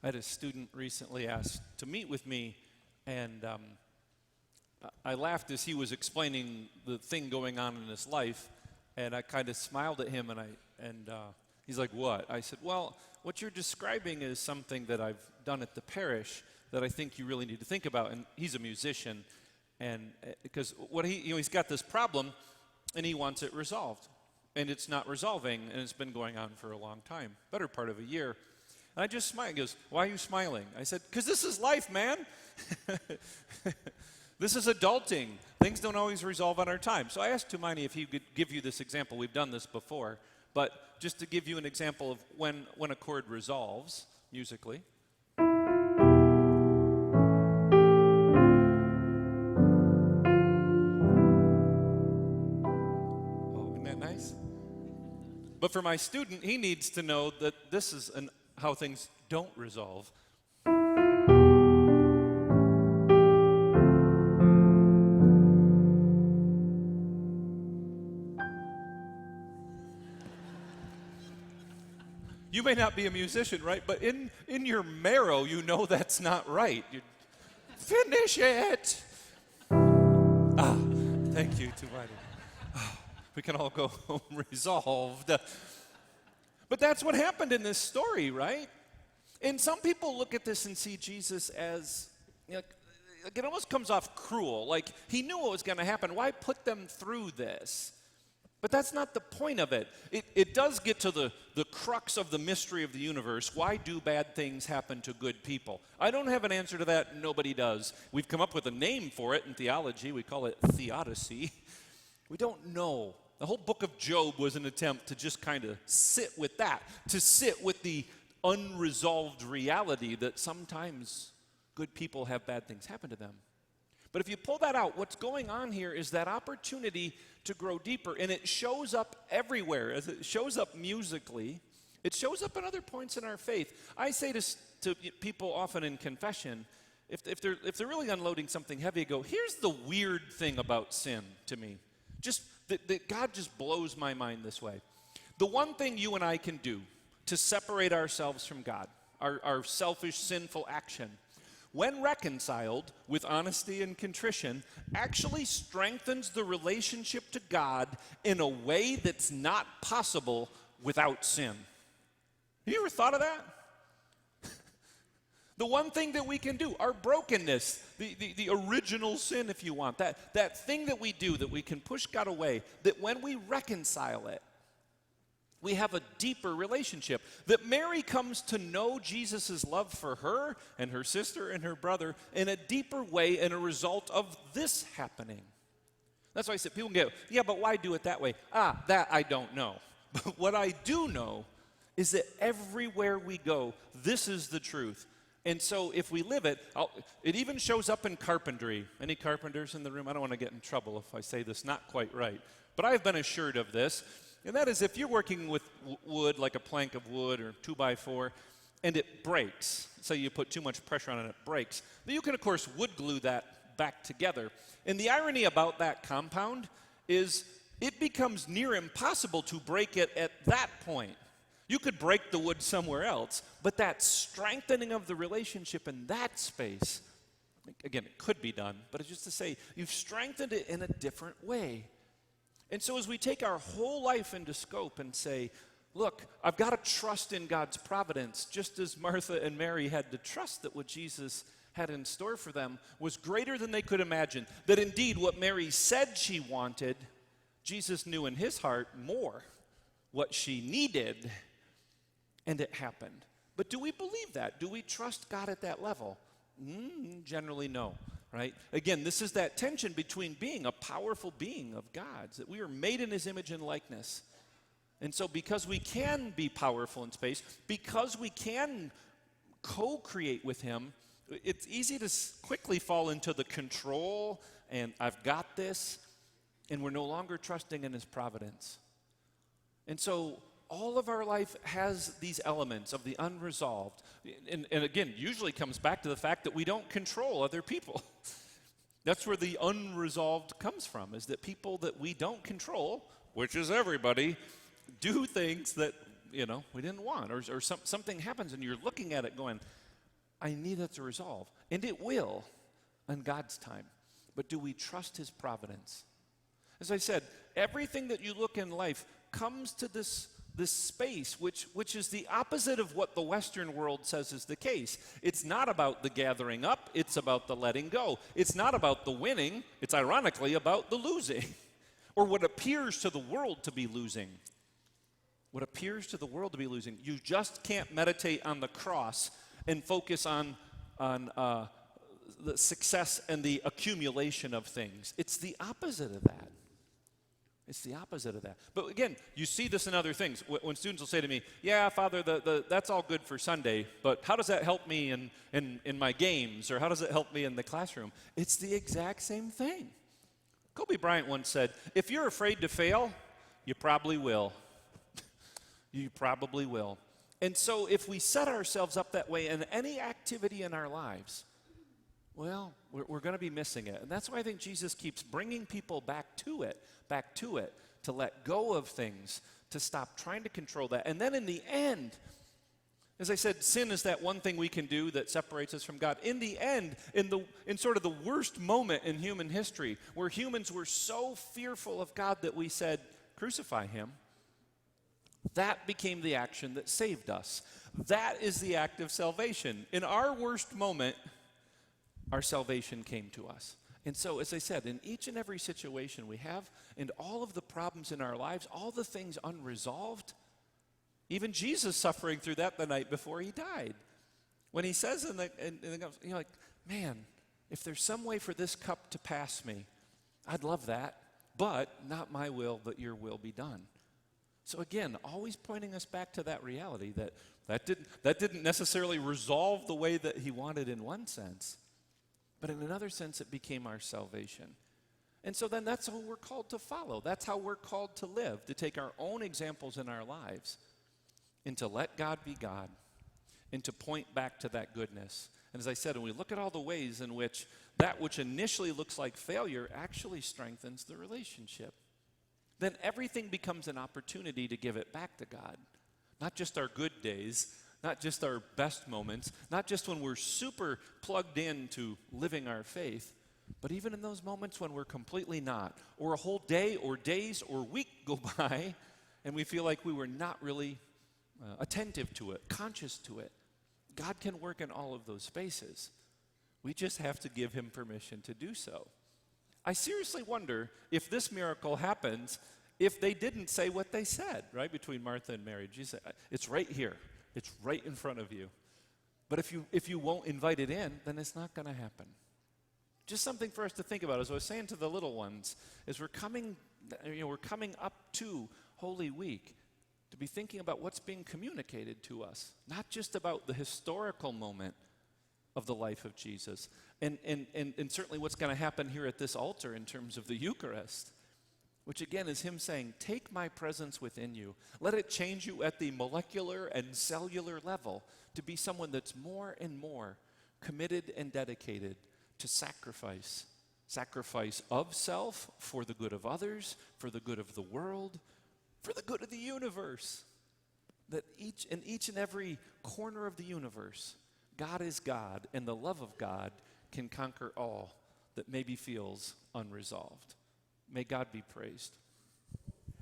had a student recently asked to meet with me, and I laughed as he was explaining the thing going on in his life, and I kind of smiled at him, and he's like, "What?" I said, "Well, what you're describing is something that I've done at the parish that I think you really need to think about." And he's a musician, and because he's got this problem, and he wants it resolved, and it's not resolving, and it's been going on for a long time, better part of a year. And I just smiled. He goes, "Why are you smiling?" I said, "Because this is life, man." This is adulting. Things don't always resolve on our time. So I asked Tumani if he could give you this example. We've done this before, but just to give you an example of when a chord resolves musically. Oh, isn't that nice? But for my student, he needs to know that this is how things don't resolve. You may not be a musician, right? But in your marrow, you know that's not right. Finish it! Thank you, Tumani. We can all go home resolved. But that's what happened in this story, right? And some people look at this and see Jesus as, it almost comes off cruel. Like, he knew what was going to happen. Why put them through this? But that's not the point of it. It does get to the crux of the mystery of the universe. Why do bad things happen to good people? I don't have an answer to that. Nobody does. We've come up with a name for it in theology. We call it theodicy. We don't know. The whole book of Job was an attempt to just kind of sit with that, to sit with the unresolved reality that sometimes good people have bad things happen to them. But if you pull that out, what's going on here is that opportunity to grow deeper, and it shows up everywhere. As it shows up musically, it shows up in other points in our faith. I say to people often in confession, if they're really unloading something heavy, I go, here's the weird thing about sin to me. Just that God just blows my mind this way. The one thing you and I can do to separate ourselves from God, our selfish, sinful action, when reconciled with honesty and contrition, actually strengthens the relationship to God in a way that's not possible without sin. Have you ever thought of that? The one thing that we can do, our brokenness, the original sin, if you want, that thing that we do that we can push God away, that when we reconcile it, we have a deeper relationship. That Mary comes to know Jesus' love for her and her sister and her brother in a deeper way and a result of this happening. That's why I said, people can go, yeah, but why do it that way? That I don't know. But what I do know is that everywhere we go, this is the truth. And so if we live it, it even shows up in carpentry. Any carpenters in the room? I don't want to get in trouble if I say this not quite right. But I've been assured of this. And that is if you're working with wood, like a plank of wood or 2x4, and it breaks, say you put too much pressure on it and it breaks, then you can, of course, wood glue that back together. And the irony about that compound is it becomes near impossible to break it at that point. You could break the wood somewhere else, but that strengthening of the relationship in that space, again, it could be done, but it's just to say you've strengthened it in a different way. And so as we take our whole life into scope and say, look, I've got to trust in God's providence, just as Martha and Mary had to trust that what Jesus had in store for them was greater than they could imagine, that indeed what Mary said she wanted, Jesus knew in his heart more what she needed, and it happened. But do we believe that? Do we trust God at that level? Generally, no. Right? Again, this is that tension between being a powerful being of God's, that we are made in his image and likeness. And so because we can be powerful in space, because we can co-create with him, it's easy to quickly fall into the control and I've got this, and we're no longer trusting in his providence. And so all of our life has these elements of the unresolved. And again, usually comes back to the fact that we don't control other people. That's where the unresolved comes from, is that people that we don't control, which is everybody, do things that, we didn't want. Or something happens and you're looking at it going, I need that to resolve. And it will on God's time. But do we trust his providence? As I said, everything that you look in life comes to this space, which is the opposite of what the Western world says is the case. It's not about the gathering up, it's about the letting go. It's not about the winning, it's ironically about the losing, or what appears to the world to be losing. What appears to the world to be losing. You just can't meditate on the cross and focus on the success and the accumulation of things. It's the opposite of that. It's the opposite of that. But again, you see this in other things. When students will say to me, yeah, Father, that's all good for Sunday, but how does that help me in my games, or how does it help me in the classroom? It's the exact same thing. Kobe Bryant once said, if you're afraid to fail, you probably will. You probably will. And so if we set ourselves up that way in any activity in our lives, well, we're going to be missing it. And that's why I think Jesus keeps bringing people back to it, to let go of things, to stop trying to control that. And then in the end, as I said, sin is that one thing we can do that separates us from God. In the end, in sort of the worst moment in human history, where humans were so fearful of God that we said, crucify him, that became the action that saved us. That is the act of salvation. In our worst moment, our salvation came to us. And so, as I said, in each and every situation we have, and all of the problems in our lives, all the things unresolved, even Jesus suffering through that the night before he died. When he says you're like, man, if there's some way for this cup to pass me, I'd love that, but not my will, but your will be done. So again, always pointing us back to that reality that didn't necessarily resolve the way that he wanted in one sense, but in another sense, it became our salvation. And so then that's who we're called to follow. That's how we're called to live, to take our own examples in our lives and to let God be God and to point back to that goodness. And as I said, when we look at all the ways in which that which initially looks like failure actually strengthens the relationship, then everything becomes an opportunity to give it back to God. Not just our good days, not just our best moments, not just when we're super plugged into living our faith, but even in those moments when we're completely not, or a whole day or days or week go by and we feel like we were not really attentive to it, conscious to it. God can work in all of those spaces. We just have to give him permission to do so. I seriously wonder if this miracle happens if they didn't say what they said, right, between Martha and Mary. Jesus said, it's right here. It's right in front of you. But if you won't invite it in, then it's not going to happen. Just something for us to think about. As I was saying to the little ones, as we're coming up to Holy Week, to be thinking about what's being communicated to us, not just about the historical moment of the life of Jesus, and certainly what's going to happen here at this altar in terms of the Eucharist, which again is him saying, take my presence within you. Let it change you at the molecular and cellular level to be someone that's more and more committed and dedicated to sacrifice of self for the good of others, for the good of the world, for the good of the universe. That in each and every corner of the universe, God is God, and the love of God can conquer all that maybe feels unresolved. May God be praised.